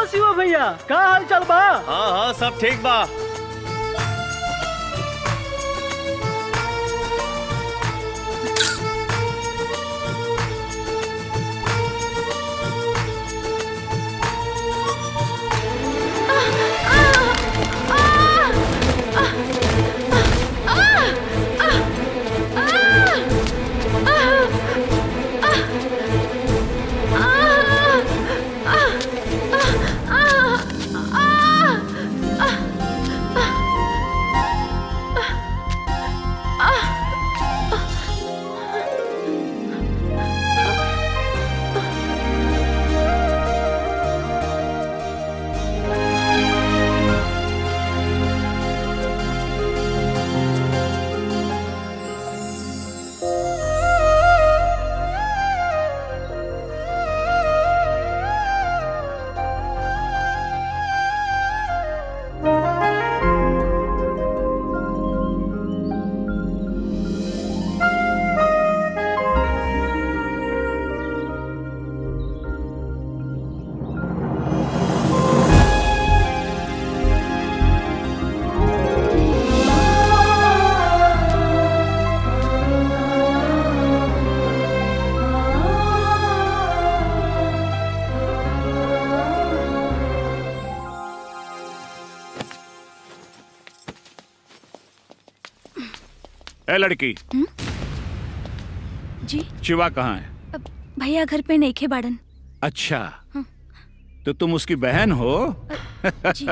शिवा भैया, का हाल चाल बा? हाँ हाँ सब ठीक बा। ए लड़की। जी शिवा कहाँ है? भैया घर पे नहीं खे बाड़न। अच्छा तो तुम उसकी बहन हो? जी।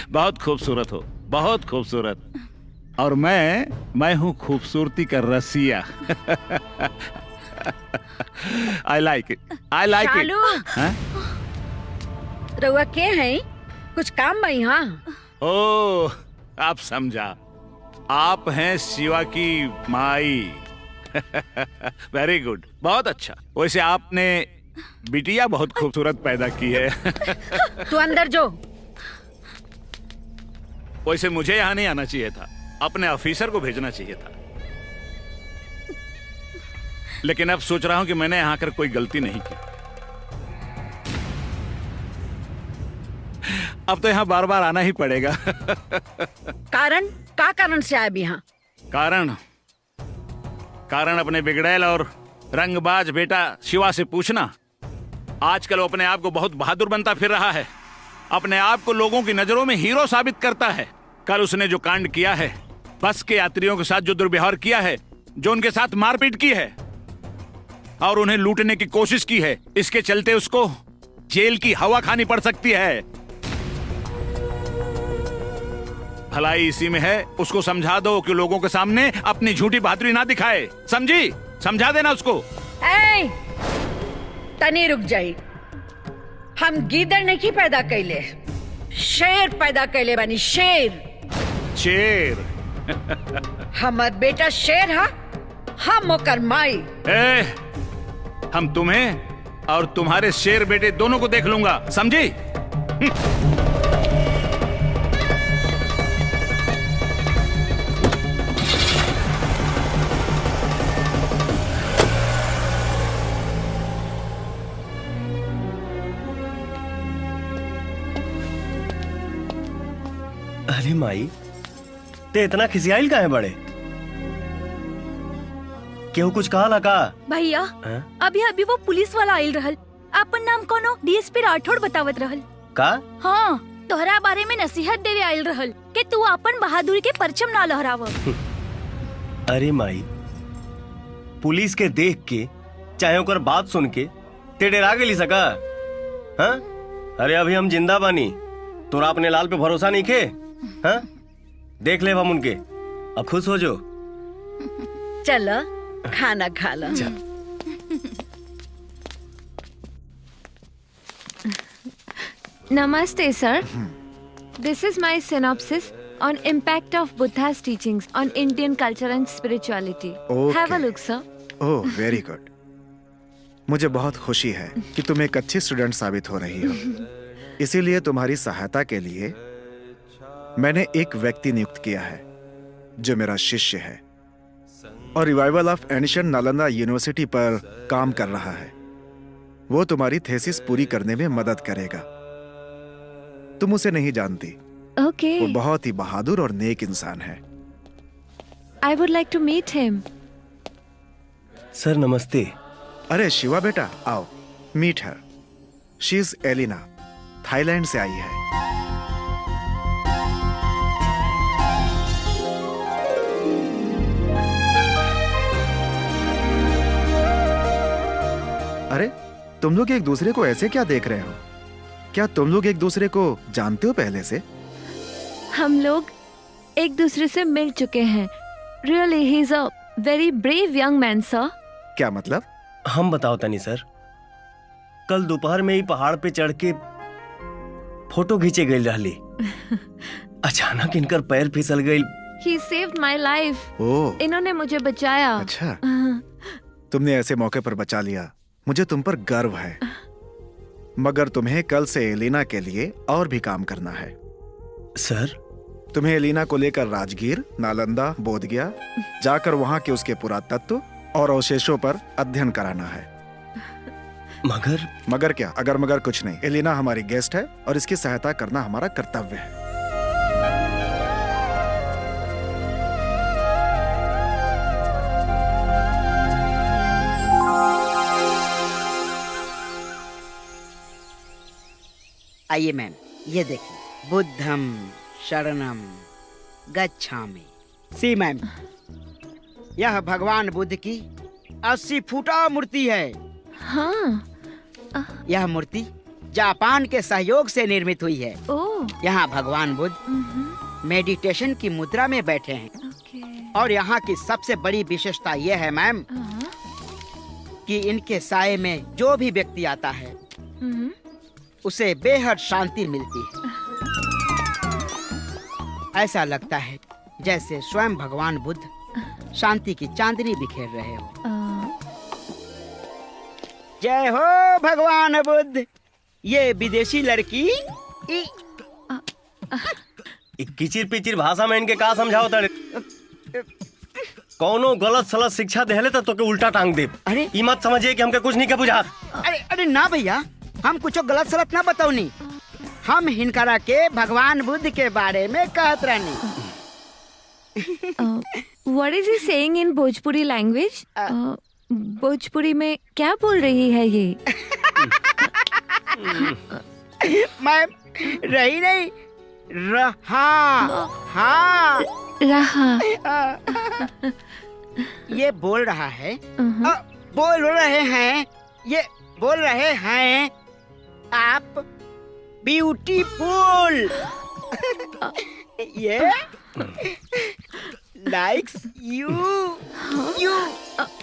बहुत खूबसूरत हो, बहुत खूबसूरत। और मैं हूँ खूबसूरती का रसिया। I like it, I like it. शालू, रउआ के हैं? कुछ काम बा यहाँ? ओह आप समझा, आप हैं शिवा की माई। वेरी गुड, बहुत अच्छा। वैसे आपने बिटिया बहुत खूबसूरत पैदा की है। तू अंदर जो। वैसे मुझे यहाँ नहीं आना चाहिए था, अपने ऑफिसर को भेजना चाहिए था। लेकिन अब सोच रहा हूँ कि मैंने यहाँ कर कोई गलती नहीं की। अब तो यहाँ बार बार आना ही पड़ेगा। कारण का कारण से आए भी यहाँ? कारण अपने बिगड़ैल और रंगबाज बेटा शिवा से पूछना। आजकल वो अपने आप को बहुत बहादुर बनता फिर रहा है, अपने आप को लोगों की नजरों में हीरो साबित करता है। कल उसने जो कांड किया है, बस के यात्रियों के साथ जो दुर्व्यवहार किया है, जो उनके साथ मारपीट की है और उन्हें लूटने की कोशिश की है, इसके चलते उसको जेल की हवा खानी पड़ सकती है। भलाई इसी में है, उसको समझा दो कि लोगों के सामने अपनी झूठी बहादुरी ना दिखाए। समझी? समझा देना उसको। ए, तनी रुक जाई। हम गीदड़ नहीं पैदा कैले, शेर पैदा कैले बानी। शेर शेर। हमर बेटा शेर हा, हम ओकर माई। हम तुम्हें और तुम्हारे शेर बेटे दोनों को देख लूंगा, समझी? अरे माई, ते इतना खिसियाइल का है बड़े? केहू कुछ कहा ना का? भैया अभी अभी वो पुलिस वाला आयल रहल, अपन नाम कोनो डीएसपी राठौड़ बतावत रहल। का? हाँ, तोहरा बारे में नसीहत देवे आयल रहल कि तू अपन बहादुरी के परचम ना लहराव। अरे माई, पुलिस के देख के चाहे ओकर बात सुन के ते डरा गेली सका? हाँ? अरे अभी हम जिंदा बानी, तोरा अपने लाल पे भरोसा नहीं खे? हाँ? देख ले हम उनके, अब खुश हो जो। चलो खाना खा लो। Namaste, sir. This is my synopsis on impact of Buddha's teachings on Indian culture and spirituality. Okay. Have a look, sir. Oh very good. मुझे बहुत खुशी है कि तुम एक अच्छी स्टूडेंट साबित हो रही हो। इसीलिए तुम्हारी सहायता के लिए मैंने एक व्यक्ति नियुक्त किया है जो मेरा शिष्य है और revival of ancient Nalanda university पर काम कर रहा है। वो तुम्हारी थीसिस पूरी करने में मदद करेगा। तुम उसे नहीं जानती। Okay. वो बहुत ही बहादुर और नेक इंसान है। I would like to meet him. सर नमस्ते। अरे शिवा बेटा, आओ, मीट हर। शी इज एलिना, थाईलैंड से आई है। अरे तुम लोग एक दूसरे को ऐसे क्या देख रहे हो? क्या तुम लोग एक दूसरे को जानते हो पहले से? हम लोग एक दूसरे से मिल चुके हैं। Really, he's a very brave young man, sir. क्या मतलब? हम बताओ तनी सर, कल दोपहर में ही पहाड़ पे चढ़ के फोटो खींचे गई रहली। अचानक इनकर पैर फिसल गई। He saved my life. ओह, इन्होंने मुझे बचाया। अच्छा। तुमने ऐसे मौके पर बचा लिया, मुझे तुम पर गर्व है। मगर तुम्हें कल से एलिना के लिए और भी काम करना है। सर तुम्हें एलिना को लेकर राजगीर, नालंदा, बोधगया जाकर वहां के उसके पुरातत्व और अवशेषों पर अध्ययन कराना है। मगर क्या? अगर मगर कुछ नहीं। एलिना हमारी गेस्ट है और इसकी सहायता करना हमारा कर्तव्य है। आइए मैम, ये देखिए, बुद्धम शरणम गच्छामि। सी मैम, यह भगवान बुद्ध की 80 फुटा मूर्ति है। हाँ। यह मूर्ति जापान के सहयोग से निर्मित हुई है। ओह। यहाँ भगवान बुद्ध मेडिटेशन की मुद्रा में बैठे हैं। Okay. और यहाँ की सबसे बड़ी विशेषता यह है मैम कि इनके साये में जो भी व्यक्ति आता है उसे बेहद शांति मिलती है। ऐसा लगता है जैसे स्वयं भगवान बुद्ध शांति की चांदनी बिखेर रहे हो। जय हो भगवान बुद्ध। ये विदेशी लड़की किचिर पिचिर भाषा में इनके का समझाओ तड़े? कौनो गलत सलत शिक्षा देहले तो के उल्टा टांग दे। अरे ई मत समझिए कि हमके कुछ नहीं के बुझा। अरे ना भैया, हम कुछ गलत सलत ना बताओनी। हम हिनकरा के भगवान बुद्ध के बारे में कहत रहनी। What is he saying in Bhojpuri language? Bhojpuri में क्या बोल रही है ये? मैं रही नहीं हाँ रहा। ये बोल रहा है, बोल रहे हैं, ये बोल रहे हैं आप ब्यूटीफुल। ये likes you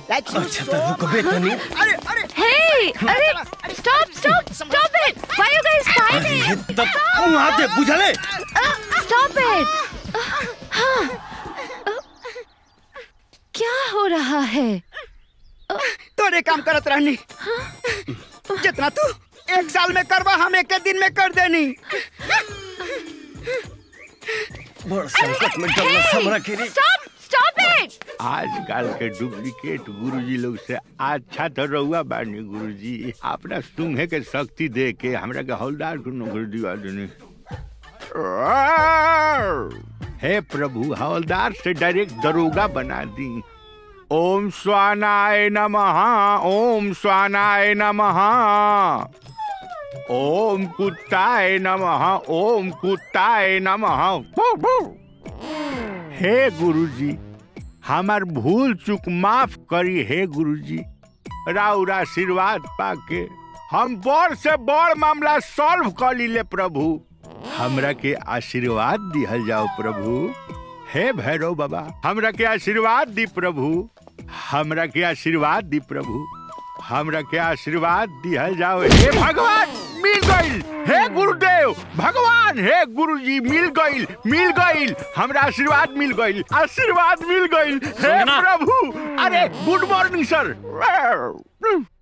likes you अच्छा so तो रुक बे तनी। अरे Hey! अरे stop it! Why you guys fighting? अरे तब वहाँ दे बुझले। Stop it! हाँ। क्या हो रहा है? तोरे काम करत रहनी। जितना तू एक साल में करवा, हम एक दिन में कर देनी। बड़ संकट में डरना समरा के रे। Stop it! आजकल के डुप्लीकेट गुरुजी लोग से अच्छा तो रहुआ बानी गुरुजी। अपना सुंघे के शक्ति दे के हमरा के हौलदार को नौकरी दिवा देनी। हे प्रभु, हवलदार से डायरेक्ट दरोगा बना दी। ओम स्वानाय नमः, ओम स्वानाय नमः, ओम कुत्ताय नमः, ओम कुत्ताय नमः। हे गुरुजी, हमार भूल चूक माफ करी। हे गुरुजी, राउर आशीर्वाद पाके हम बड़ से बड़ मामला सॉल्व कर लीले प्रभु। हमरा के आशीर्वाद दिहल जाओ प्रभु। हे भैरव बाबा, हमरा के आशीर्वाद दी प्रभु। हमरा के आशीर्वाद दी प्रभु। हमरा के आशीर्वाद दिहल जाओ। हे भगवान, मिल गईल। हे गुरुदेव भगवान, हे गुरुजी, मिल गईल। हमरा आशीर्वाद मिल गईल, आशीर्वाद मिल गईल। हे प्रभु। अरे गुड मॉर्निंग सर।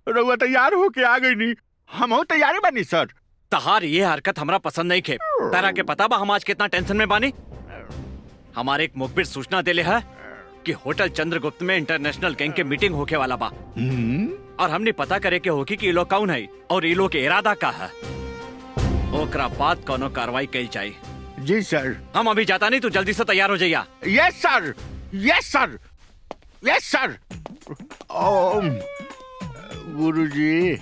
रउआ तैयार होके आ गई नी? हम तैयार बानी सर। तहार ये हरकत हमरा पसंद नहीं खे। तारा के पता बा हम आज कितना टेंशन में बानी? हमारे एक मुखबिर सूचना देले है कि होटल चंद्रगुप्त में इंटरनेशनल गैंग के मीटिंग होके वाला बा। और हमने पता करे के होगी कि ये लोग कौन है और ये लोग के इरादा का है। ओकरा बाद कोनो कार्रवाई कल चाहिए। जी सर। हम अभी जाता नहीं, तू जल्दी से तैयार हो जाइया। यस सर, यस सर, यस सर। ओम गुरुजी,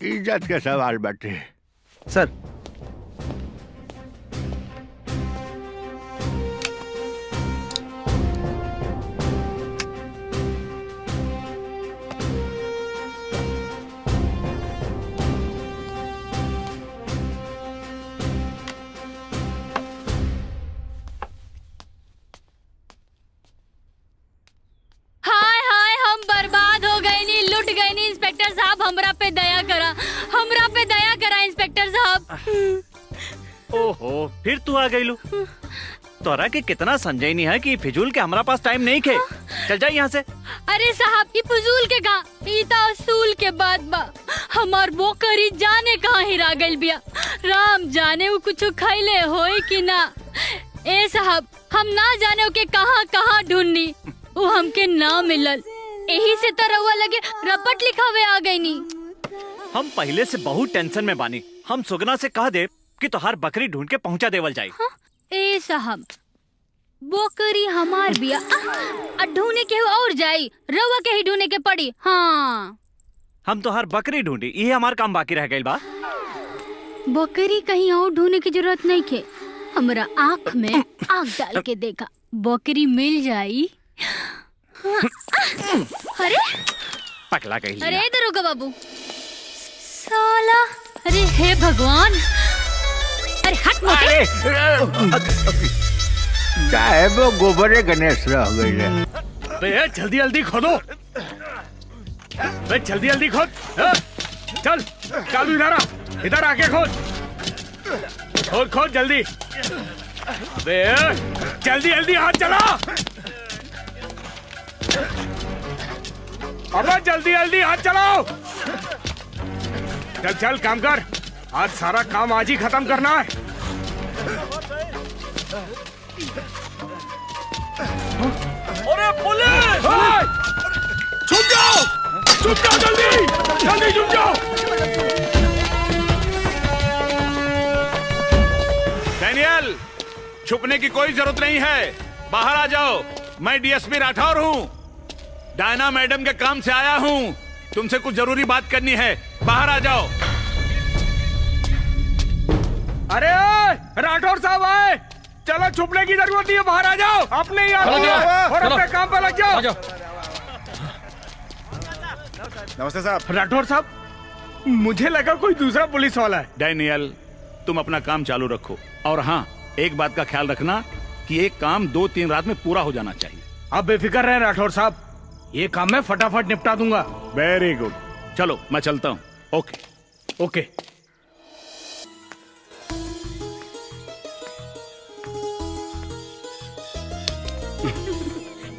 इज्जत के सवाल बैठे। सर, हाय हाय, हम बर्बाद हो गए नी, लुट गए नी। इंस्पेक्टर साहब हमरा पे दया करा, हमरा पे दया करा इंस्पेक्टर साहब। ओहो, फिर तू आ गई लू। तोरा के कितना संजयनी है कि फिजूल के हमारा पास टाइम नहीं खे। चल जा यहाँ से। अरे साहब, ये फजूल के का, ईता असूल के बाद बा। हमार बोकरी जाने कहाँ हिरा गइल बिया। राम जाने वो कुछ खैले होई कि ना। ए साहब, हम ना जाने के कहाँ कहाँ ढूंढनी, वो हमके ना मिलल। यही से तो रउआ लगे रपट लिखावे आ गई नी। हम पहले से बहुत टेंशन में बानी। हम सुगना से कह दे कि तोहार बकरी ढूंढ के पहुंचा देवल जाए। ए साहब, बोकरी हमार बिया ढूंढने के और जाई, रउआ के ही ढूंढने के पड़ी। हाँ, हम तोहार बकरी ढूंढी, ये हमार काम बाकी रह गई बा। बकरी कहीं और ढूंढने की जरूरत नहीं के। हमरा आँख में आँख डाल के देखा, बकरी मिल जाई। अरे पकला कही। अरे दरोगा बाबू साला, अरे हे भगवान, अरे हट मोटे। चाहे वो गोबरे गणेश रह गई। बे जल्दी जल्दी खोदो, बे जल्दी जल्दी खोद। चल चालू, इधर आके खोद, खोद खोद जल्दी। बे जल्दी जल्दी हाथ चला, अबे जल्दी जल्दी हाथ चलाओ। चल चल काम कर, आज सारा काम आज ही खत्म करना है। अरे पुलिस! छुप जाओ, छुप जाओ, जल्दी जल्दी छुप जाओ। डैनियल, छुपने की कोई जरूरत नहीं है, बाहर आ जाओ। मैं डीएसपी राठौर हूँ, डायना मैडम के काम से आया हूँ। तुमसे कुछ जरूरी बात करनी है, बाहर आ जाओ। अरे राठौर साहब आए, चलो छुपने की जरूरत नहीं है, बाहर आ जाओ। अपने ही और अपने काम पर लग जाओ। नमस्ते साहब। राठौर साहब, मुझे लगा कोई दूसरा पुलिस वाला है। डैनियल, तुम अपना काम चालू रखो, और हाँ, एक बात का ख्याल रखना कि एक काम 2-3 रात में पूरा हो जाना चाहिए। आप बेफिक्र रहें राठौर साहब, ये काम मैं फटाफट निपटा दूंगा। वेरी गुड, चलो मैं चलता हूँ। ओके ओके।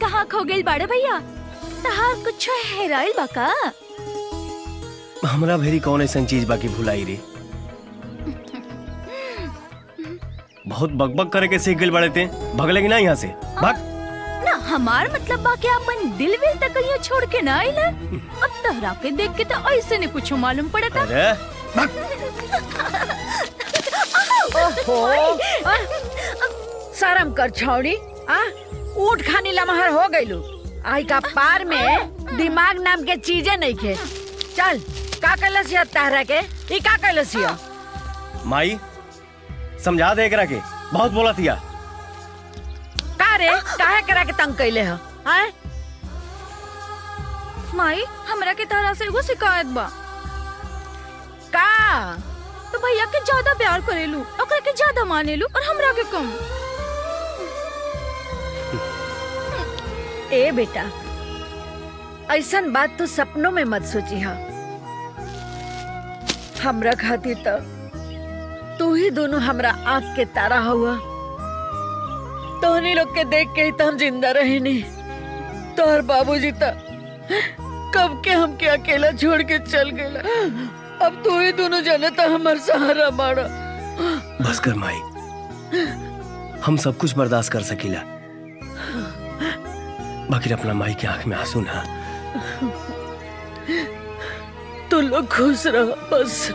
कहाँ खो गइल बाड़े भैया? तहार कुछ हेराइल बा का? हमरा भेरी कौन ऐसा चीज बाकी भुलाई रे? बहुत बकबक करे के सीख गइल बड़े ते, भगले की ना यहाँ से, भाग। ना हमार मतलब बा कि अपन दिल विल तक कहीं छोड़ के ना आइल। अब तहरा के देख के तो ऐसे ने कुछ मालूम पड़ता। अरे शर्म कर छौड़ी, ऊट खानी लमहर हो गईलू। आई का पार में दिमाग नाम के चीजें नहीं खे। चल का कलसिया तारा के, ई का कलसिया? माई समझा दे एकरा के, बहुत बोला थिया। का रे, काहे करा के तंग कैले हो? हैं? माई, हमरा के तरह से एगो शिकायत बा। का? तो भैया के ज्यादा प्यार करेलू, ओकरा के ज्यादा मानेलू और हमरा के कम। ए बेटा, ऐसन बात तो सपनों में मत सोची हा। हमरा खातिर तो तू ही दोनों हमरा आँख के तारा हुआ। तोहनी लोग के देख के ही तो हम जिंदा रहे नहीं। तोहर बाबूजी तो कब के हमके अकेला छोड़ के चल गए। अब तू ही दोनों जाने तो हमार सहारा बाड़ा। बस कर माई, हम सब कुछ बर्दाश्त कर सकीला, बाकी अपना माई की आंख में आंसू ना। तू लोग खुश रहो बस।